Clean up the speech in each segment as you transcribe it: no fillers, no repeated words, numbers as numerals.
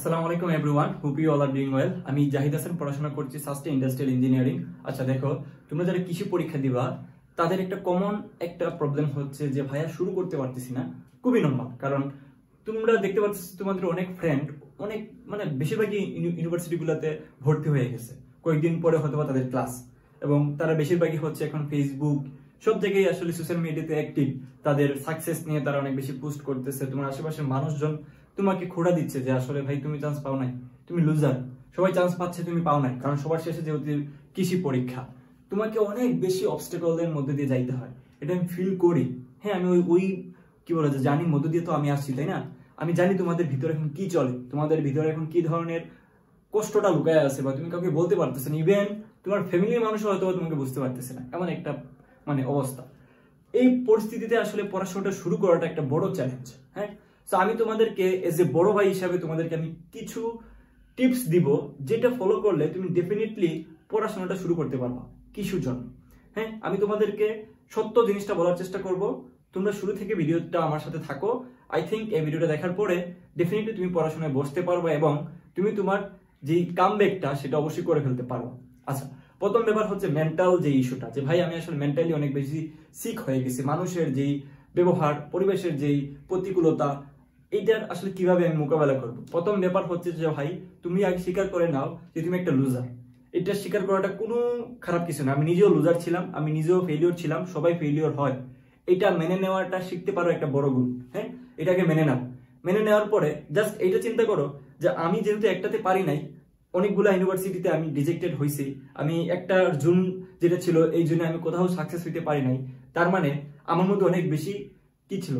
আসসালামু আলাইকুম everyone, hope you all are doing well. আমি জাহিদ হাসান, পড়াশোনা করছি সাস্টেইন ইন্ডাস্ট্রিয়াল ইঞ্জিনিয়ারিং। আচ্ছা দেখো, তোমরা যারা কৃষি পরীক্ষা দিবা তাদের একটা কমন প্রবলেম হচ্ছে যে ভাইয়া শুরু করতে পারতেছি না। খুবই নরমাল, কারণ তোমরা দেখতে পাচ্ছ তোমাদের অনেক ফ্রেন্ড অনেক বেশিরভাগই ইউনিভার্সিটিগুলোতে ভর্তি হয়ে গেছে, কয়েকদিন পরে হয়তো তাদের ক্লাস, এবং তারা বেশিরভাগই হচ্ছে এখন ফেসবুক সব জায়গায় আসলে সোশ্যাল মিডিয়াতে অ্যাক্টিভ। তাদের সাকসেস নিয়ে তারা অনেক বেশি পোস্ট করতেছে। তোমার আশেপাশের মানুষজন তোমাকে খোঁড়া দিচ্ছে যে আসলে ভাই তুমি চান্স পাও নাই, তুমি লুজার, সবাই চান্স পাচ্ছে তুমি পাও নাই, কারণ সবার শেষে যেহেতু কৃষি পরীক্ষা তোমাকে অনেক বেশি অবস্টেকলের মধ্যে দিয়ে যাইতে হয়। এটা আমি ফিল করি। হ্যাঁ, আমি ওই কি বলা যায় জানি মধ্য দিয়ে তো আমি আসছি, তাই না? আমি জানি তোমাদের ভিতরে এখন কি চলে, তোমাদের ভিতরে এখন কি ধরনের কষ্টটা লুকায় আছে, বা তুমি কাউকে বলতে পারতেছে না। ইভেন তোমার ফ্যামিলির মানুষ হয়তো তোমাকে বুঝতে পারতেছে না, এমন একটা অবস্থা। এই পরিস্থিতিতে আসলে পড়াশোনাটা শুরু করাটা একটা বড় চ্যালেঞ্জ। হ্যাঁ, তো আমি তোমাদেরকে এজ এ বড় ভাই হিসাবে তোমাদেরকে আমি কিছু টিপস দিব, যেটা ফলো করলে তুমি ডেফিনেটলি পড়াশোনাটা শুরু করতে পারবা কিছুর জন্য। হ্যাঁ, আমি তোমাদেরকে সত্য জিনিসটা বলার চেষ্টা করব। তোমরা শুরু থেকে ভিডিওটা আমার সাথে থাকো। আই থিঙ্ক এই ভিডিওটা দেখার পরে ডেফিনেটলি তুমি পড়াশোনায় বসতে পারবা, এবং তুমি তোমার যে কামব্যাকটা সেটা অবশ্যই করে ফেলতে পারো। আচ্ছা, প্রথম ব্যাপার হচ্ছে মেন্টাল যে ইস্যুটা, যে ভাই আমি আসলে মেন্টালি অনেক বেশি সিক হয়ে গেছি। মানুষের যেই ব্যবহার, পরিবেশের যেই প্রতিকূলতা, এইটার আসলে কিভাবে আমি মোকাবেলা করব। প্রথম ব্যাপার হচ্ছে যে ভাই তুমি আগে স্বীকার করে নাও যে তুমি একটা লুজার। এটা স্বীকার করাটা কোনো খারাপ কিছু না। আমি নিজেও লুজার ছিলাম, আমি নিজেও ফেলিওর ছিলাম, সবাই ফেলিওর হয়। এটা মেনে নেওয়াটা শিখতে পারো একটা বড় গুণ। হ্যাঁ, এটাকে মেনে নাও। মেনে নেওয়ার পরে জাস্ট এইটা চিন্তা করো যে আমি যেহেতু একটাতে পারি নাই, অনেকগুলো ইউনিভার্সিটিতে আমি রিজেক্টেড হয়েছি, আমি একটা জুন যেটা ছিল এই জন্য আমি কোথাও সাকসেস হইতে পারি নাই, তার মানে আমার মধ্যে অনেক বেশি কি ছিল,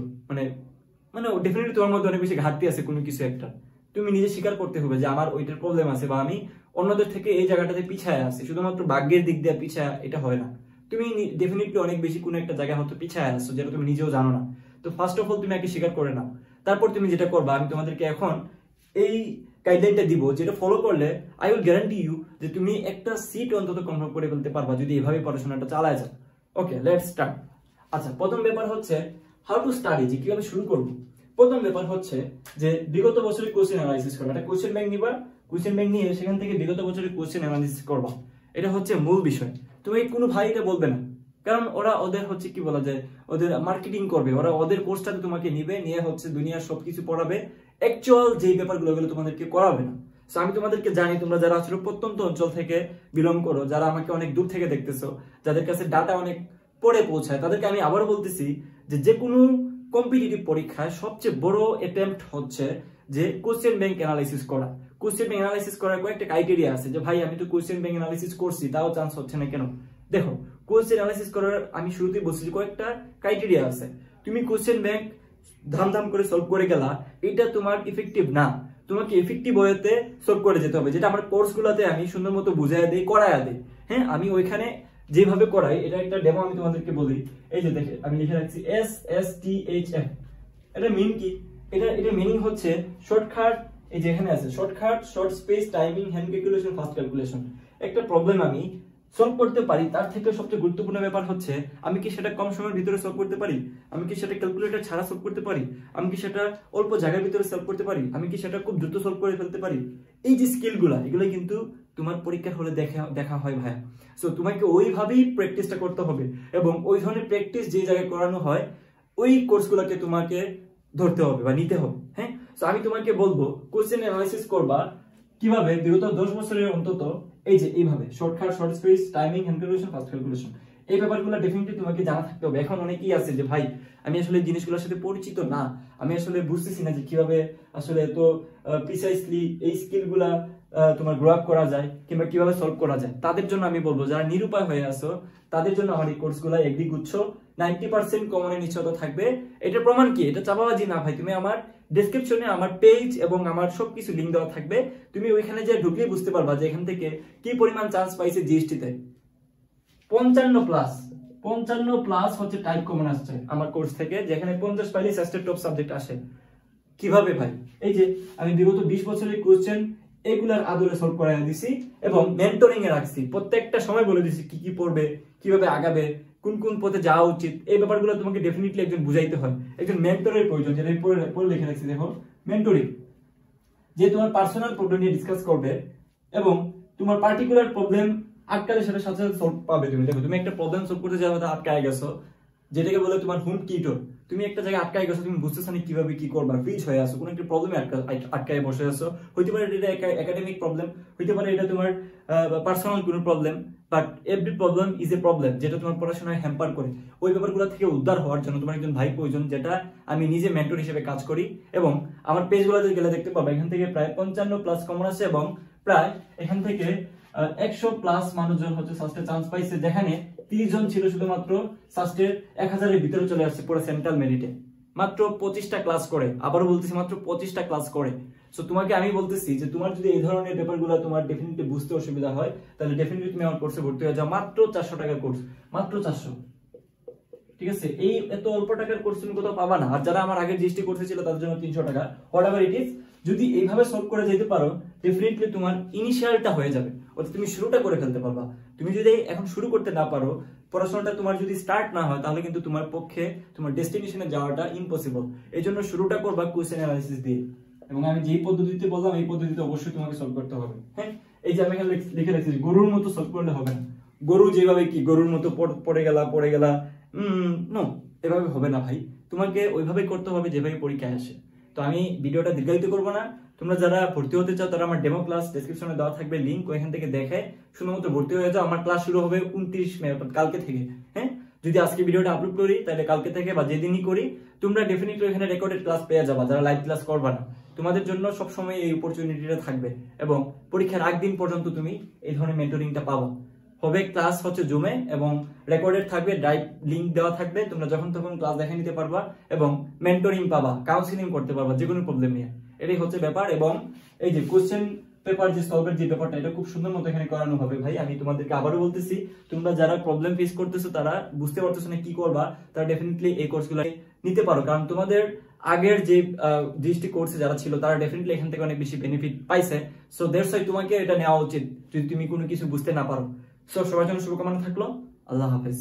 ডেফিনেটলি তোমার মধ্যে অনেক বেশি ঘাটতি আছে কোনো কিছু একটা। তুমি নিজে স্বীকার করতে হবে যে আমার ওইটার প্রবলেম আছে, বা আমি অন্যদের থেকে এই জায়গাটাতে পিছায় আছি। শুধুমাত্র ভাগ্যের দিক দিয়ে পিছায় এটা হয় না, তুমি ডেফিনেটলি অনেক বেশি কোনো একটা জায়গায় হয়তো পিছায় আসছো, যেটা তুমি নিজেও জানো না। তো ফার্স্ট অফ অল তুমি আগে স্বীকার করে নাও। তারপর তুমি যেটা করবা, আমি তোমাদেরকে এখন এই গাইডলাইনটা দিব, যেটা ফলো করলে আই উইল গ্যারান্টি ইউ যে তুমি একটা সিট অন্তত কনফার্ম করে ফেলতে পারবা যদি এভাবে পড়াশোনাটা চালায় যাও। ওকে, লেটস স্টার্ট। আচ্ছা, প্রথম ব্যাপার হচ্ছে হাউ টু স্টাডি, যে কিভাবে শুরু করবো। প্রথম ব্যাপার হচ্ছে যে বিগত বছরের কোশ্চেন অ্যানালাইসিস করবা। একটা কোশ্চেন ব্যাংক নিবা, কোশ্চেন ব্যাংক নিয়ে সেখান থেকে বিগত বছরের কোশ্চেন অ্যানালাইসিস করবা। এটা হচ্ছে মূল বিষয়। তুমি কোনো ভাই এটা বলবে না, কারণ ওরা ওদের হচ্ছে কি বলা যায়, ওদের মার্কেটিং করবে, ওরা ওদের কোর্সটাতে তোমাকে নিবে, নিয়ে হচ্ছে দুনিয়ার সবকিছু পড়াবে, অ্যাকচুয়াল যেই ব্যাপারগুলো ওগুলো তোমাদেরকে করাবে না। সো আমি তোমাদেরকে জানি, তোমরা যারা আসলে প্রত্যন্ত অঞ্চল থেকে বিলং করো, যারা আমাকে অনেক দূর থেকে দেখতেছো, যাদের কাছে ডাটা অনেক পরে পৌঁছায়, তাদেরকে আমি আবারও বলতেছি যে কোনো কম্পিটিটিভ পরীক্ষায় সবচেয়ে বড় অ্যাটেম্পট হচ্ছে যে কোশ্চেন ব্যাংক অ্যানালাইসিস করা। কোশ্চেন ব্যাংক অ্যানালাইসিস করার কয়েকটা ক্রাইটেরিয়া আছে, যে ভাই আমি তো কোশ্চেন ব্যাংক অ্যানালাইসিস করছি তাও চান্স হচ্ছে না কেন। দেখো, কোশ্চেন অ্যানালাইসিস করার আমি শুরুতেই বলছি যে কয়েকটা ক্রাইটেরিয়া আছে। তুমি কোশ্চেন ব্যাংক ধাম করে সলভ করে গেলা, এটা তোমার ইফেক্টিভ না। তোমাকে এফেক্টিভ ওয়েতে সলভ করে যেতে হবে, যেটা আমার কোর্সগুলোতে আমি সুন্দর মতো বুঝাইয়া দিই, করাইয়া দিই। হ্যাঁ, আমি ওইখানে যেভাবে করাই, এটা একটা ডেমো আমি তোমাদেরকে বলি। এই যে দেখে আমি লিখে রাখছি SSTHF। এটা মিন কি? এটা মিনিং হচ্ছে শর্টকাট। এই যে এখানে আছে shortcut, short space, timing, hand calculation, fast calculation. একটা প্রবলেম আমি সলভ করতে পারি, তার থেকে সবচেয়ে গুরুত্বপূর্ণ ব্যাপার হচ্ছে আমি কি সেটা কম সময়ের ভিতরে সলভ করতে পারি, আমি কি সেটা ক্যালকুলেটর ছাড়া সলভ করতে পারি, আমি কি সেটা অল্প জায়গার ভিতরে সলভ করতে পারি, আমি কি সেটা খুব দ্রুত সলভ করে ফেলতে পারি। এই যে স্কিলগুলো, এগুলো কিন্তু তোমার পরীক্ষার হলে দেখা হয় ভাইয়া। সো তোমাকে ওইভাবেই প্র্যাকটিসটা করতে হবে, এবং ওই ধরনের প্র্যাকটিস যে জায়গায় করানো হয় ওই কোর্সগুলোকে তোমাকে ধরতে হবে বা নিতে হবে। হ্যাঁ, সো আমি তোমাকে বলবো কোশ্চেন অ্যানালাইসিস করবা কিভাবে বিগত 10 বছরের অন্তত, এই যে এইভাবে shortcut, short space, timing, hand calculation, fast calculation. এই ব্যাপারগুলো ডেফিনেটলি তোমাকে জানা থাকতে হবে। এখন অনেকেই আছে যে ভাই আমি আসলে জিনিসগুলোর সাথে পরিচিত না, আমি আসলে বুঝতেছি না যে কিভাবে আসলে এত প্রিসাইসলি এই স্কিলগুলা তোমার গ্রো আপ করা যায়, কিংবা কিভাবে সলভ করা যায়। তাদের জন্য আমি বলবো, যারা নিরুপায় হয়ে আসো তাদের জন্য আমার এই কোর্সগুলো একদিগুচ্ছ 90% কমনের নিশ্চয়তা থাকবে। এটার প্রমাণ কি? এটা চাপাবাজি না ভাই। তুমি আমার ডেসক্রিপশনে আমার পেজ এবং আমার সবকিছু লিঙ্ক দেওয়া থাকবে, তুমি ওইখানে যে ঢুকলে বুঝতে পারবা যে এখান থেকে কি পরিমাণ চান্স পাইছে জিএসটি তে। 55+ হচ্ছে টাইপ কমন আসছে আমার কোর্স থেকে, যেখানে 50 পাইলে সাস্টের টপ সাবজেক্ট আসে। কিভাবে ভাই? এই যে আমি বিগত 20 বছরের কোশ্চেন এগুলার আদলে সলভ করাই দিছি, এবং মেন্টরিং এ রাখছি। প্রত্যেকটা সময় বলে দিছি কি কি পড়বে, কিভাবে আগাবে, কোন কোন পথে যাওয়া উচিত। এই ব্যাপারগুলো তোমাকে ডেফিনেটলি একজন বুঝাইতে হয়, একজন মেন্টরের প্রয়োজন। যেটা পড়ে লিখে রাখছি, দেখো মেন্টরিং। যে তোমার পার্সোনাল প্রবলেম নিয়ে ডিসকাস করবে এবং তোমার পার্টিকুলার প্রবলেম আটকালে সেটা সাথে সাথে সলভ পাবে। তুমি দেখো, তুমি একটা প্রবলেম সলভ করতে যাওয়া আটকায় গেছো, যেটাকে বলে তোমার হোম টিউটর। তুমি একটা জায়গায় আটকায় গেছো, তুমি বুঝতেছো না কিভাবে কি করবা, ফ্রিজ হয়ে আসো, কোনো একটা প্রবলেমে আটকায় বসে আসো। হইতে পারে এটা একাডেমিক প্রবলেম, হইতে পারে এটা তোমার পার্সোনাল কোনো problem, but every problem is a problem, যেটা তোমার পড়াশোনায় হ্যাম্পার করে। ওই ব্যাপারগুলো থেকে উদ্ধার হওয়ার জন্য তোমার একজন ভাই প্রয়োজন, যেটা আমি নিজে মেন্টর হিসেবে কাজ করি। এবং আমার পেজগুলোতে গেলে দেখতে পাবো এখান থেকে প্রায় 55+ কমন আছে এবং প্রায় এখান থেকে 100+ মানুষজন হচ্ছে সাস্টে চান্স পাইছে, যেখানে 30 জন ছিল শুধুমাত্র সাস্টের 1000-এর ভিতরে চলে আসছে পুরো সেন্ট্রাল মেরিটে, মাত্র 25টা ক্লাস করে। আবারও বলতেছি, মাত্র 25টা ক্লাস করে। সো তোমাকে আমি বলতেছি যে তোমার যদি এই ধরনের ব্যাপারগুলো তোমার ডেফিনেটলি বুঝতে অসুবিধা হয়, তাহলে ডেফিনেটলি তুমি আমার কোর্সে ভর্তি হয়ে যাও। মাত্র 400 টাকার কোর্স, মাত্র 400। ঠিক আছে, এই এত অল্প টাকার কোর্স তুমি কোথাও পাবা না। আর যারা আমার আগের জিএসটি কোর্সে ছিল তাদের জন্য 300 টাকা, হোয়াটএভার ইট ইজ। যদি এইভাবে সলভ করে যেতে পারো, ডেফিনেটলি তোমার ইনিশিয়ালটা হয়ে যাবে, অর্থাৎ তুমি শুরুটা করে ফেলতে পারবা। তুমি যদি এখন শুরু করতে না পারো, পড়াশোনাটা তোমার যদি স্টার্ট না হয়, তাহলে কিন্তু তোমার পক্ষে তোমার ডেস্টিনেশনে যাওয়াটা ইম্পসিবল। এই জন্য শুরুটা করবা কোয়েশ্চেন অ্যানালাইসিস দিয়ে। এবং আমি যেই পদ্ধতিতে বললাম, এই পদ্ধতিতে অবশ্যই তোমাকে সলভ করতে হবে। হ্যাঁ, এই যে আমি এখানে লিখে রেখেছি, গরুর মতো সলভ করলে হবে না। গরু যেভাবে কি গরুর মতো পড়ে গেলা নো, এভাবে হবে না ভাই। তোমাকে ওইভাবে করতে হবে যেভাবে পরীক্ষায় আসে। তো আমি ভিডিওটা দীর্ঘায়িত করবো না। তোমরা যারা ভর্তি হতে চাও তারা আমার ডেমো ক্লাস ডেসক্রিপশনে দেওয়া থাকবে লিংক, ওইখান থেকে দেখে শুধুমাত্র ভর্তি হয়ে যাও। আমার ক্লাস শুরু হবে 29 মে, অর্থাৎ কালকে থেকে। হ্যাঁ, যদি আজকে ভিডিওটা আপলোড করি তাহলে কালকে থেকে বা যেদিনই করি, তোমরা ডেফিনেটলি এখানে রেকর্ডেড ক্লাস পেয়ে যাবা। যারা লাইভ ক্লাস করবা না, তোমাদের জন্য সবসময় এই অপরচুনিটিটা থাকবে এবং পরীক্ষার আগ দিন পর্যন্ত তুমি এই ধরনের মেন্টরিংটা পাবা। হবে ক্লাস হচ্ছে জুমে এবং রেকর্ডেড থাকবে, ড্রাইভ লিংক দেওয়া থাকবে, তোমরা যখন তখন ক্লাস দেখে নিতে পারবা এবং মেন্টরিং পাবা, কাউন্সিলিং করতে পারবা যে কোনো প্রবলেম নিয়ে। এটাই হচ্ছে ব্যাপার। এবং এই যে কোশ্চেন পেপার যে সলভের যে ব্যাপারটা, এটা খুব সুন্দর মতো এখানে করানো হবে ভাই। আমি তোমাদেরকে আবারও বলতেছি, তোমরা যারা প্রবলেম ফেস করতেছো, তারা বুঝতে পারতেছো না কি করবা, তারা ডেফিনেটলি এই কোর্সগুলো নিতে পারো। কারণ তোমাদের আগের যে জিএসটি কোর্সে যারা ছিল, তারা ডেফিনেটলি এখান থেকে অনেক বেশি বেনিফিট পাইছে। সো দ্যাটস ওয়াই তোমাকে এটা নেওয়া উচিত যদি তুমি কোনো কিছু বুঝতে না পারো। সো সবার জন্য শুভকামনা থাকলো। আল্লাহ হাফেজ।